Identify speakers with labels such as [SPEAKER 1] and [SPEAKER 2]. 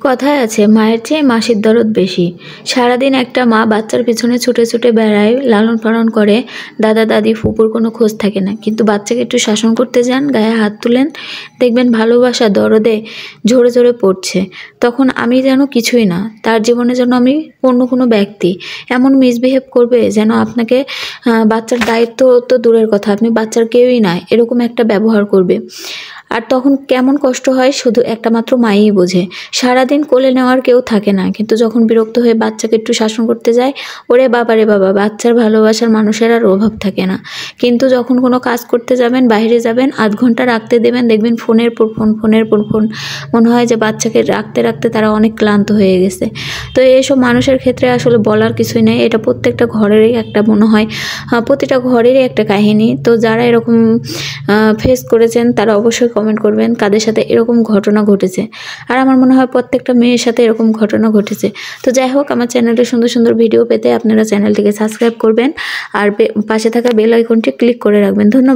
[SPEAKER 1] কথায় আছে মায়ের চেয়ে মাসির দরদ বেশি। সারাদিন একটা মা বাচ্চার পিছনে ছুটে ছুটে বেড়ায়, লালন পালন করে, দাদা দাদি ফুপুর কোনো খোঁজ থাকে না। কিন্তু বাচ্চাকে একটু শাসন করতে যান, গায়ে হাত তুলেন, দেখবেন ভালোবাসা দরদে ঝরে ঝরে পড়ছে। তখন আমি যেন কিছুই না, তার জীবনে যেন আমি অন্য কোনো ব্যক্তি। এমন মিসবিহেভ করবে যেন আপনাকে বাচ্চার দায়িত্ব তো দূরের কথা, আপনি বাচ্চার কেউই না, এরকম একটা ব্যবহার করবে। আর তখন কেমন কষ্ট হয় শুধু একটা মাত্র মাই বোঝে। সারাদিন কোলে নেওয়ার কেউ থাকে না, কিন্তু যখন বিরক্ত হয়ে বাচ্চাকে একটু শাসন করতে যায়, ওরে বাবা রে বাবা, বাচ্চার ভালোবাসার মানুষের আর অভাব থাকে না। কিন্তু যখন কোনো কাজ করতে যাবেন, বাইরে যাবেন, আধ ঘন্টা রাখতে দেবেন, দেখবেন ফোনের পর ফোন, ফোনের পর ফোন। মনে হয় যে বাচ্চাকে রাখতে রাখতে তারা অনেক ক্লান্ত হয়ে গেছে। তো এইসব মানুষের ক্ষেত্রে আসলে বলার কিছুই নেই, এটা প্রত্যেকটা ঘরেরই একটা মনে হয়, প্রতিটা ঘরেরই একটা কাহিনী। তো যারা এরকম ফেস করেছেন তারা অবশ্যই কমেন্ট করবেন কাদের সাথে এরকম ঘটনা ঘটেছে। আর আমার মনে হয় প্রত্যেকটা মেয়ের সাথে এরকম ঘটনা ঘটেছে। তো যাই হোক, আমার চ্যানেলে সুন্দর সুন্দর ভিডিও পেতে আপনারা চ্যানেলটিকে সাবস্ক্রাইব করবেন আর পাশে থাকা বেল আইকনটি ক্লিক করে রাখবেন। ধন্যবাদ।